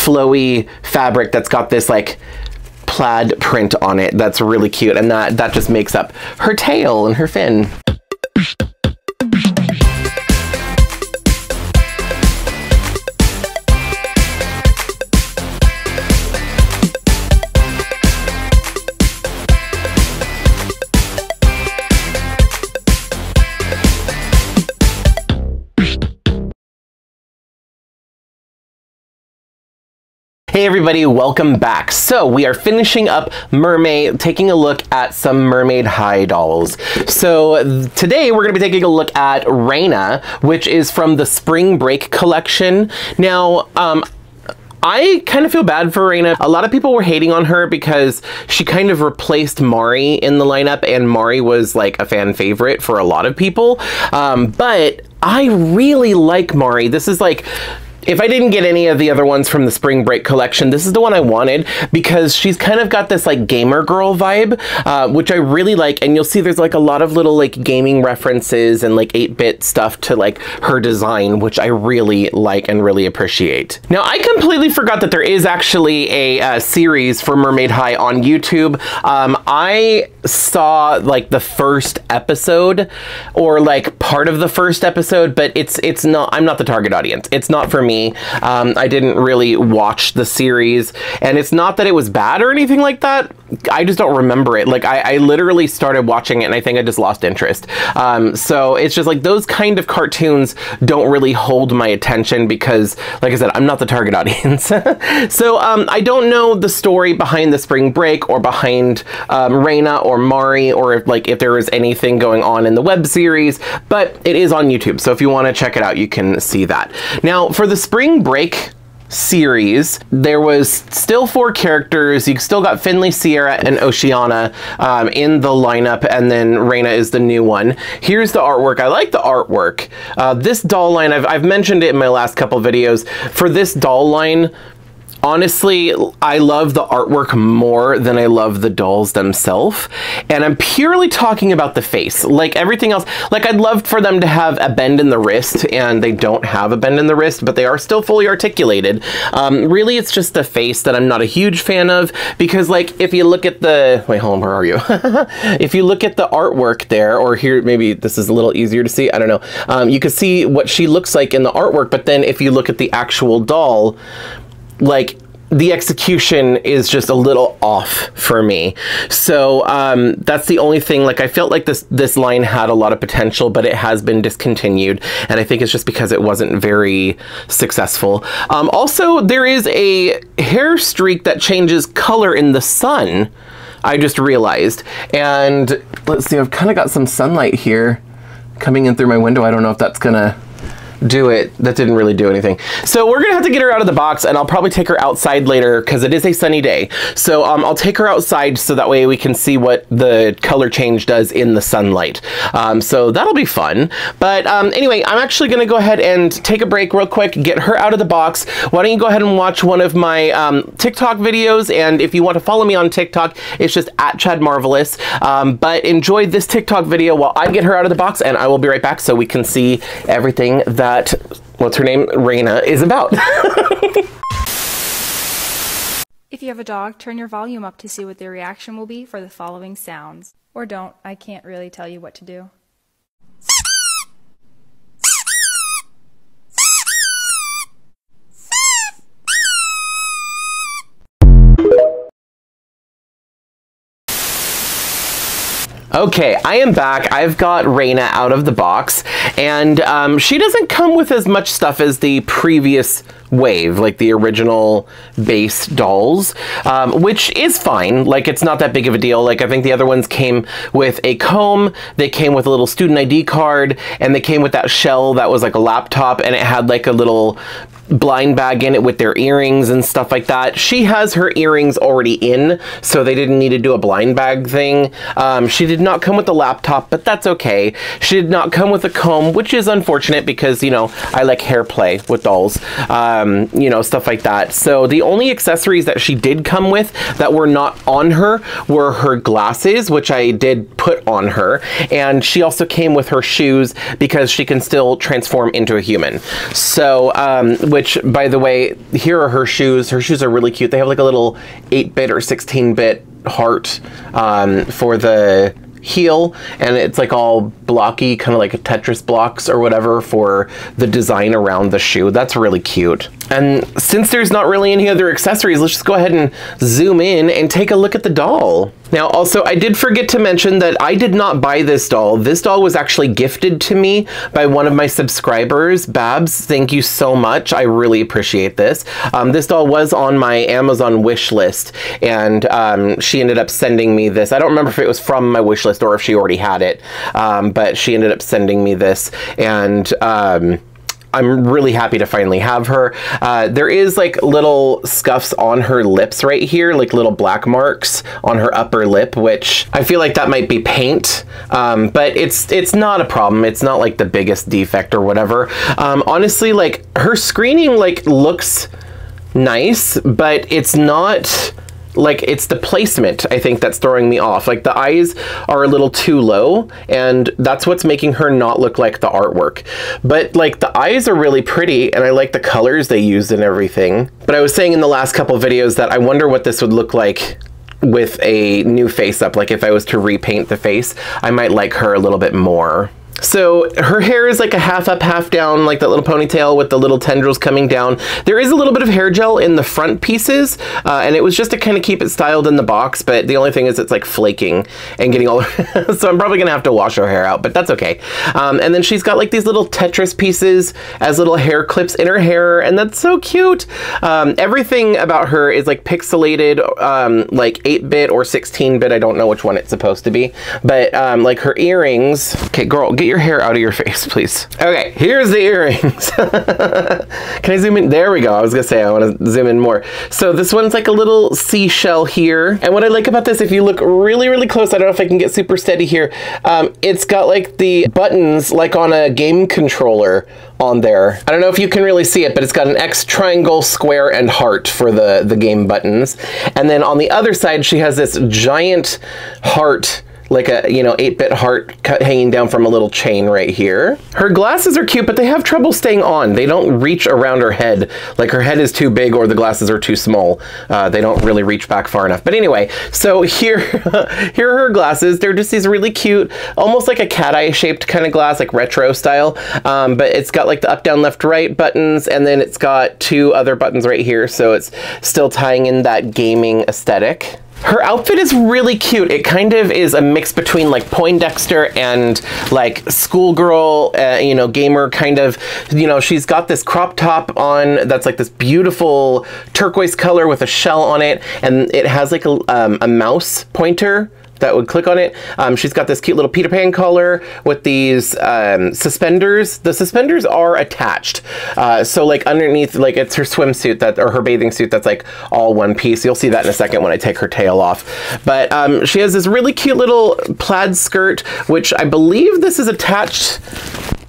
flowy fabric that's got this like plaid print on it. That's really cute, and that just makes up her tail and her fin. Hey everybody, welcome back. So we are finishing up Mermaid, taking a look at some Mermaid High dolls. So today we're going to be taking a look at Raynea, which is from the Spring Break collection. Now, I kind of feel bad for Raynea. A lot of people were hating on her because she kind of replaced Mari in the lineup, and Mari was like a fan favorite for a lot of people. But I really like Mari. This is like, if I didn't get any of the other ones from the Spring Break collection, this is the one I wanted because she's kind of got this like gamer girl vibe, which I really like. And you'll see there's like a lot of little like gaming references and like 8-bit stuff to like her design, which I really like and really appreciate. Now, I completely forgot that there is actually a series for Mermaid High on YouTube. I saw like the first episode or like part of the first episode, but it's not, I'm not the target audience. It's not for me. I didn't really watch the series, and it's not that it was bad or anything like that. I just don't remember it. Like I literally started watching it and I think I just lost interest. So it's just like those kind of cartoons don't really hold my attention because, like I said, I'm not the target audience. So I don't know the story behind the Spring Break or behind Raynea or Mari, or if there was anything going on in the web series, but it is on YouTube. So if you want to check it out, you can see that. Now for the Spring Break series, there was still 4 characters. You still got Finley, Sierra, and Oceana in the lineup, and then Raynea is the new one. Here's the artwork. I like the artwork. This doll line, I've mentioned it in my last couple videos. For this doll line, honestly, I love the artwork more than I love the dolls themselves. And I'm purely talking about the face. Like everything else, like I'd love for them to have a bend in the wrist, and they don't have a bend in the wrist, but they are still fully articulated. Really, it's just the face that I'm not a huge fan of, because like if you look at the, wait, hold on, where are you? If you look at the artwork there, or here, maybe this is a little easier to see, I don't know. You can see what she looks like in the artwork, but then if you look at the actual doll, like the execution is just a little off for me. So that's the only thing. Like I felt like this line had a lot of potential, but it has been discontinued, and I think it's just because it wasn't very successful. Also, there is a hair streak that changes color in the sun, I just realized. And let's see, I've kind of got some sunlight here coming in through my window. I don't know if that's gonna do it. That didn't really do anything. So we're gonna have to get her out of the box, and I'll probably take her outside later because it is a sunny day. So I'll take her outside so that way we can see what the color change does in the sunlight. So that'll be fun. But anyway, I'm actually gonna go ahead and take a break real quick, get her out of the box. Why don't you go ahead and watch one of my TikTok videos, and if you want to follow me on TikTok, it's just @ChadMarvelous. But enjoy this TikTok video while I get her out of the box, and I will be right back so we can see everything that, what's her name, Raynea, is about. If you have a dog, turn your volume up to see what their reaction will be for the following sounds. Or don't, I can't really tell you what to do. Okay, I am back. I've got Raynea out of the box, and she doesn't come with as much stuff as the previous wave, like the original base dolls, which is fine. Like, it's not that big of a deal. Like, I think the other ones came with a comb, they came with a little student ID card, and they came with that shell that was like a laptop, and it had like a little blind bag in it with their earrings and stuff like that. She has her earrings already in, so they didn't need to do a blind bag thing. She did not come with a laptop, but that's okay. She did not come with a comb, which is unfortunate because, you know, I like hair play with dolls, you know, stuff like that. So the only accessories that she did come with that were not on her were her glasses, which I did put on her, and she also came with her shoes because she can still transform into a human. So which, by the way, here are her shoes. Her shoes are really cute. They have like a little 8-bit or 16-bit heart for the heel, and it's like all blocky, kind of like a Tetris blocks or whatever for the design around the shoe. That's really cute. And since there's not really any other accessories, let's just go ahead and zoom in and take a look at the doll. Now, also, I did forget to mention that I did not buy this doll. This doll was actually gifted to me by one of my subscribers, Babs. Thank you so much. I really appreciate this. This doll was on my Amazon wish list, and she ended up sending me this. I don't remember if it was from my wish list or if she already had it, but she ended up sending me this, and I'm really happy to finally have her. There is like little scuffs on her lips right here, like little black marks on her upper lip, which I feel like that might be paint, but it's not a problem. It's not like the biggest defect or whatever. Honestly, like her screening like looks nice, but it's not... Like, it's the placement, I think, that's throwing me off. Like, the eyes are a little too low, and that's what's making her not look like the artwork. But, like, the eyes are really pretty, and I like the colors they used and everything. But I was saying in the last couple videos that I wonder what this would look like with a new face up. Like, if I was to repaint the face, I might like her a little bit more. So her hair is like a half up, half down, like that little ponytail with the little tendrils coming down. There is a little bit of hair gel in the front pieces, and it was just to kind of keep it styled in the box, but the only thing is it's like flaking and getting all... So I'm probably gonna have to wash her hair out, but that's okay. And then she's got like these little Tetris pieces as little hair clips in her hair, and that's so cute. Everything about her is like pixelated, like 8-bit or 16-bit. I don't know which one it's supposed to be, but like her earrings... Okay, girl, get your hair out of your face, please. Okay, here's the earrings. Can I zoom in? There we go. I was gonna say I want to zoom in more. So this one's like a little seashell here. And what I like about this, if you look really, really close, I don't know if I can get super steady here. It's got like the buttons like on a game controller on there. I don't know if you can really see it, but it's got an X, triangle, square, and heart for the game buttons. And then on the other side, she has this giant heart, like a, you know, 8-bit heart hanging down from a little chain right here. Her glasses are cute, but they have trouble staying on. They don't reach around her head. Like her head is too big or the glasses are too small. They don't really reach back far enough. But anyway, so here, here are her glasses. They're just these really cute, almost like a cat eye shaped kind of glass, like retro style. But it's got like the up, down, left, right buttons, and then it's got 2 other buttons right here. So it's still tying in that gaming aesthetic. Her outfit is really cute. It kind of is a mix between like Poindexter and like schoolgirl, you know, gamer kind of, you know, she's got this crop top on that's like this beautiful turquoise color with a shell on it, and it has like a mouse pointer that would click on it. She's got this cute little Peter Pan collar with these suspenders. The suspenders are attached. So like underneath, like it's her swimsuit that, or her bathing suit that's like all one piece. You'll see that in a second when I take her tail off. But she has this really cute little plaid skirt, which I believe this is attached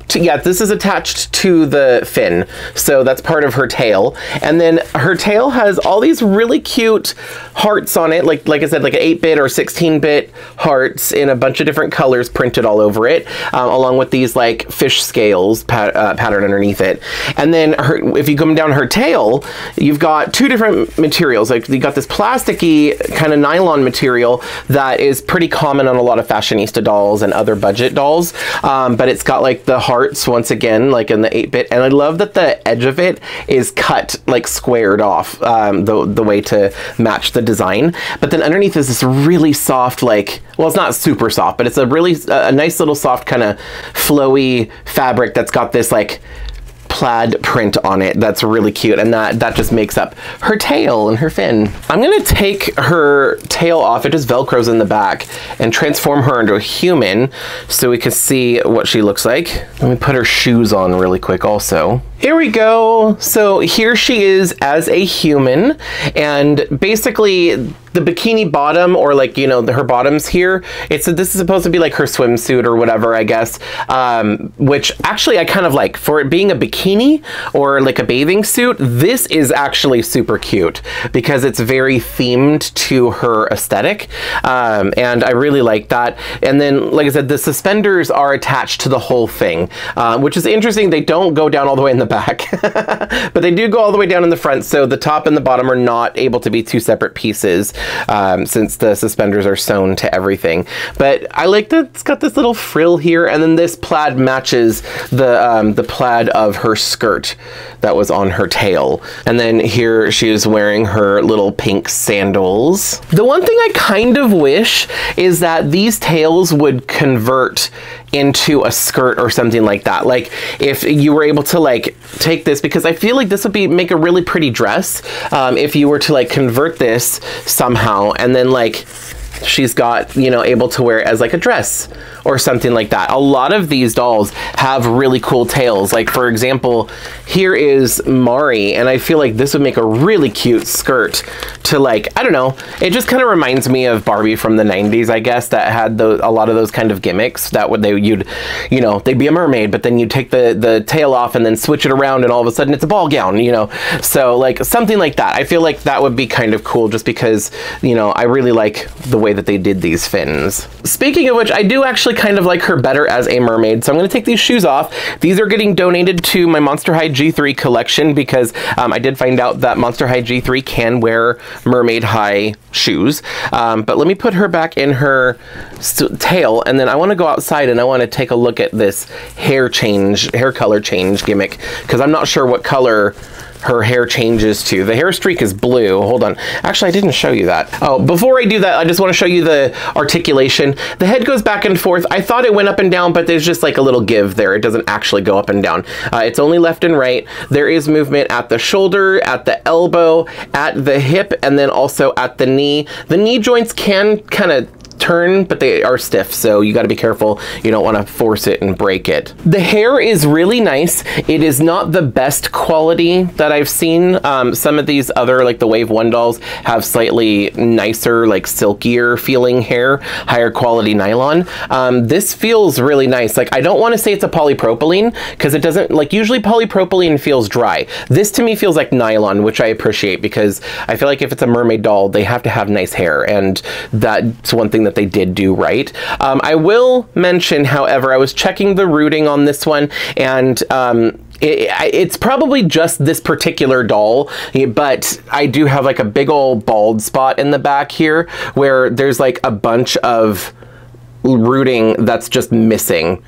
to, yeah, this is attached to the fin. So that's part of her tail. And then her tail has all these really cute hearts on it. Like I said, like an 8-bit or 16-bit hearts in a bunch of different colors printed all over it, along with these like fish scales pattern underneath it. And then if you come down her tail, you've got 2 different materials. Like you got this plasticky kind of nylon material that is pretty common on a lot of fashionista dolls and other budget dolls. But it's got like the hearts once again, like in the 8-bit, and I love that the edge of it is cut like squared off the way to match the design. But then underneath is this really soft, like, well, it's not super soft, but it's a really a nice little soft kind of flowy fabric that's got this like plaid print on it that's really cute, and that just makes up her tail and her fin. I'm gonna take her tail off, it just velcros in the back, and transform her into a human so we can see what she looks like. Let me put her shoes on really quick also. Here we go. So here she is as a human, and basically the bikini bottom, or like, you know, her bottoms here, this is supposed to be like her swimsuit or whatever, I guess, which actually I kind of like. For it being a bikini or like a bathing suit, this is actually super cute because it's very themed to her aesthetic, and I really like that. And then, like I said, the suspenders are attached to the whole thing, which is interesting. They don't go down all the way in the back, but they do go all the way down in the front, so the top and the bottom are not able to be two separate pieces, since the suspenders are sewn to everything. But I like that it's got this little frill here, and then this plaid matches the plaid of her skirt that was on her tail. And then here she is wearing her little pink sandals. The one thing I kind of wish is that these tails would convert into a skirt or something like that. Like if you were able to like take this, because I feel like this would make a really pretty dress, if you were to like convert this somehow, and then like she's got, you know, able to wear it as like a dress or something like that. A lot of these dolls have really cool tails. Like for example, here is Mari, and I feel like this would make a really cute skirt to, like, I don't know, it just kind of reminds me of Barbie from the 90s, I guess, that had a lot of those kind of gimmicks that you'd, you know, they'd be a mermaid, but then you take the tail off and then switch it around and all of a sudden it's a ball gown, you know? So like something like that. I feel like that would be kind of cool just because, you know, I really like the way that they did these fins. Speaking of which, I do actually kind of like her better as a mermaid, so I'm going to take these shoes off. These are getting donated to my Monster High G3 collection because I did find out that Monster High G3 can wear Mermaid High shoes. But let me put her back in her tail, and then I want to go outside and I want to take a look at this hair color change gimmick, because I'm not sure what color her hair changes to. The hair streak is blue. Hold on. Actually, I didn't show you that. Oh, before I do that, I just want to show you the articulation. The head goes back and forth. I thought it went up and down, but there's just like a little give there. It doesn't actually go up and down. It's only left and right. There is movement at the shoulder, at the elbow, at the hip, and then also at the knee. The knee joints can kind of turn, but they are stiff, so you got to be careful. You don't want to force it and break it. The hair is really nice. It is not the best quality that I've seen. Some of these other, like the Wave 1 dolls, have slightly nicer, like silkier feeling hair, higher quality nylon. This feels really nice. Like, I don't want to say it's a polypropylene because it doesn't, like, usually polypropylene feels dry. This to me feels like nylon, which I appreciate because I feel like if it's a mermaid doll, they have to have nice hair, and that's one thing that they did do right. I will mention, however, I was checking the rooting on this one, and it's probably just this particular doll, but I do have like a big old bald spot in the back here where there's like a bunch of rooting that's just missing.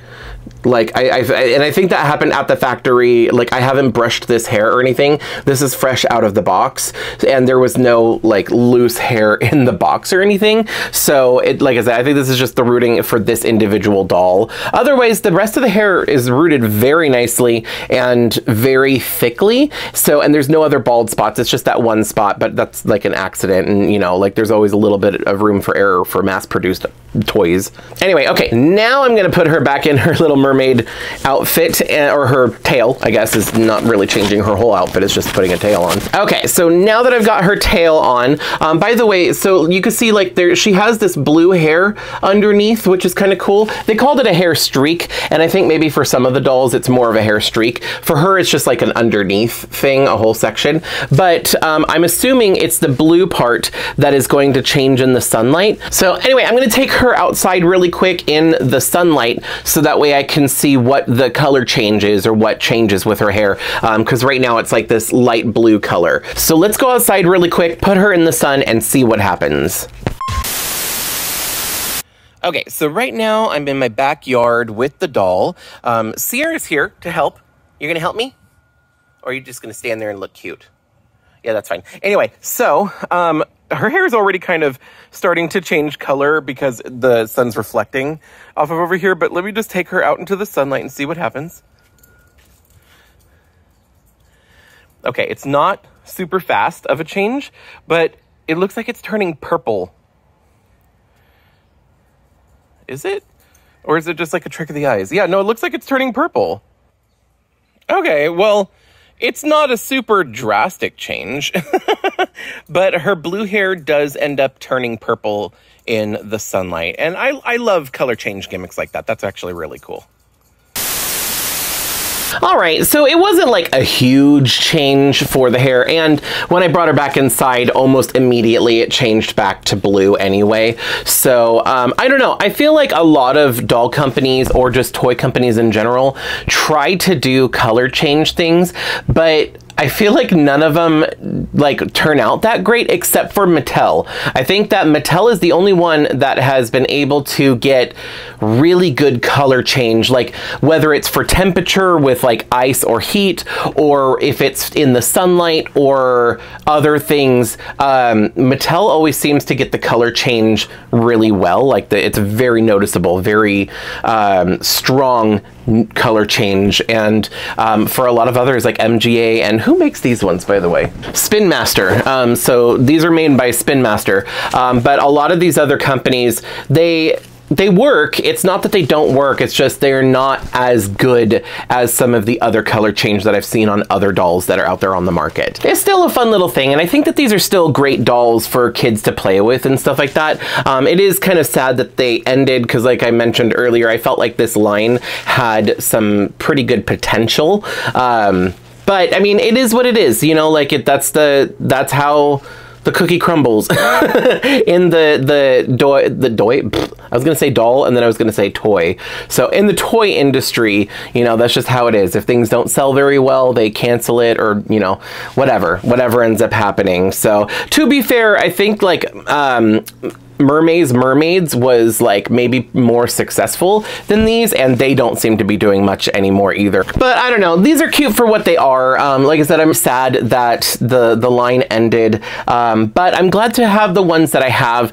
Like, I think that happened at the factory. Like, I haven't brushed this hair or anything. This is fresh out of the box, and there was no, like, loose hair in the box or anything. So, like I said, I think this is just the rooting for this individual doll. Otherwise, the rest of the hair is rooted very nicely and very thickly. So, and there's no other bald spots. It's just that one spot, but that's, like, an accident. And, you know, like, there's always a little bit of room for error for mass-produced toys. Anyway, okay, now I'm going to put her back in her little mermaid outfit, or her tail, I guess, is not really changing her whole outfit, it's just putting a tail on. Okay, so now that I've got her tail on, by the way, so you can see like she has this blue hair underneath, which is kind of cool. They called it a hair streak, and I think maybe for some of the dolls it's more of a hair streak. For her, it's just like an underneath thing, a whole section. But I'm assuming it's the blue part that is going to change in the sunlight. So anyway, I'm going to take her outside really quick in the sunlight so that way I can see what the color changes or what changes with her hair, because right now it's like this light blue color. So let's go outside really quick, put her in the sun, and see what happens. Okay, so right now I'm in my backyard with the doll. Sierra's here to help. You're gonna help me? Or are you just gonna stand there and look cute? Yeah, that's fine. Anyway, so her hair is already kind of starting to change color because the sun's reflecting off of over here, but let me just take her out into the sunlight and see what happens. Okay, it's not super fast of a change, but it looks like it's turning purple. Is it? Or is it just like a trick of the eyes? Yeah, no, it looks like it's turning purple. Okay, well, It's not a super drastic change, but her blue hair does end up turning purple in the sunlight. And I love color change gimmicks like that. That's actually really cool. All right, so it wasn't like a huge change for the hair, and when I brought her back inside, almost immediately it changed back to blue anyway. So I don't know. I feel like a lot of doll companies or just toy companies in general try to do color change things, but I feel like none of them like turn out that great except for Mattel. I think that Mattel is the only one that has been able to get really good color change, like whether it's for temperature with like ice or heat, or if it's in the sunlight or other things. Mattel always seems to get the color change really well. Like it's very noticeable, very strong color change. And for a lot of others like MGA, and who makes these ones, by the way? Spin Master. So these are made by Spin Master. But a lot of these other companies, they work. It's not that they don't work. It's just they're not as good as some of the other color change that I've seen on other dolls that are out there on the market. It's still a fun little thing, and I think that these are still great dolls for kids to play with and stuff like that. It is kind of sad that they ended because, like I mentioned earlier, I felt like this line had some pretty good potential. But I mean, it is what it is, you know, like that's how the cookie crumbles in I was gonna say doll and then I was gonna say toy. So in the toy industry, you know, that's just how it is. If things don't sell very well, they cancel it, or, you know, whatever ends up happening. So to be fair, I think like Mermaids was like maybe more successful than these, and they don't seem to be doing much anymore either. But I don't know, these are cute for what they are. Like I said, I'm sad that the line ended, but I'm glad to have the ones that I have.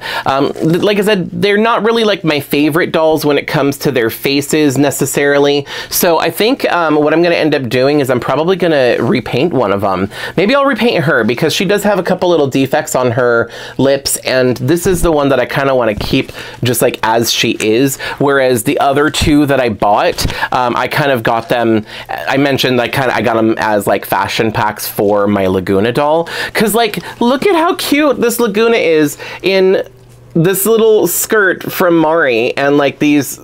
Like I said, they're not really like my favorite dolls when it comes to their faces necessarily. So I think what I'm gonna end up doing is I'm probably gonna repaint one of them. Maybe I'll repaint her because she does have a couple little defects on her lips, and this is the one that I kind of want to keep just like as she is, whereas the other two that I bought, I kind of got them, I mentioned I got them as like fashion packs for my Laguna doll, because like look at how cute this Laguna is in this little skirt from Mari and like these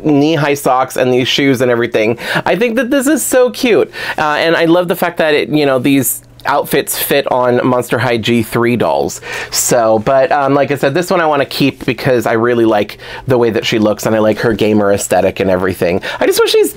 knee-high socks and these shoes and everything. I think that this is so cute, and I love the fact that it, you know, these outfits fit on Monster High G3 dolls. So, but like I said, this one I want to keep because I really like the way that she looks and I like her gamer aesthetic and everything. I just wish these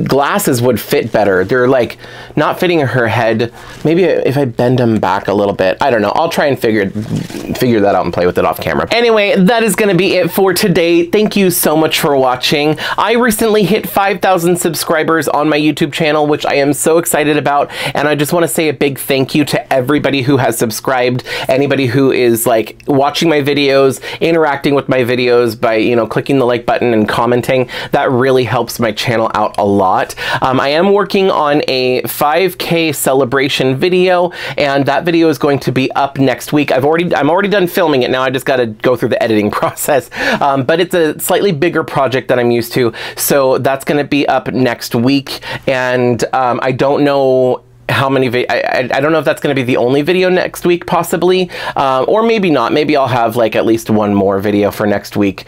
glasses would fit better. They're like not fitting her head. Maybe if I bend them back a little bit. I don't know. I'll try and figure that out and play with it off camera. Anyway, that is going to be it for today. Thank you so much for watching. I recently hit 5,000 subscribers on my YouTube channel, which I am so excited about, and I just want to say a big thank you to everybody who has subscribed, anybody who is like watching my videos, interacting with my videos by, you know, clicking the like button and commenting. That really helps my channel out a lot. I am working on a 5K celebration video, and that video is going to be up next week. I'm already done filming it now. I just got to go through the editing process, but it's a slightly bigger project than I'm used to, so that's going to be up next week. And I don't know how many I don't know if that's going to be the only video next week, possibly, or maybe not. Maybe I'll have like at least one more video for next week,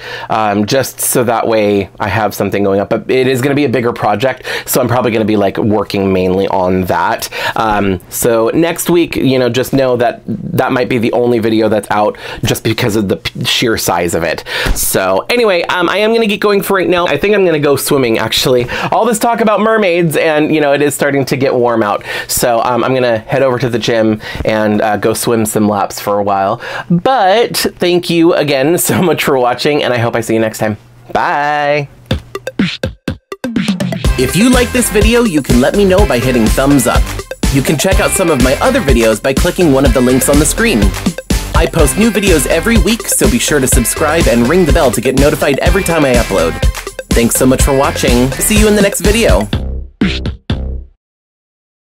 just so that way I have something going up. But it is going to be a bigger project, so I'm probably going to be like working mainly on that. So next week, you know, just know that that might be the only video that's out, just because of the sheer size of it. So anyway, I am going to get going for right now. I think I'm going to go swimming, actually. All this talk about mermaids, and you know, it is starting to get warm out. So I'm gonna head over to the gym and go swim some laps for a while. But thank you again so much for watching, and I hope I see you next time. Bye! If you like this video, you can let me know by hitting thumbs up. You can check out some of my other videos by clicking one of the links on the screen. I post new videos every week, so be sure to subscribe and ring the bell to get notified every time I upload. Thanks so much for watching. See you in the next video.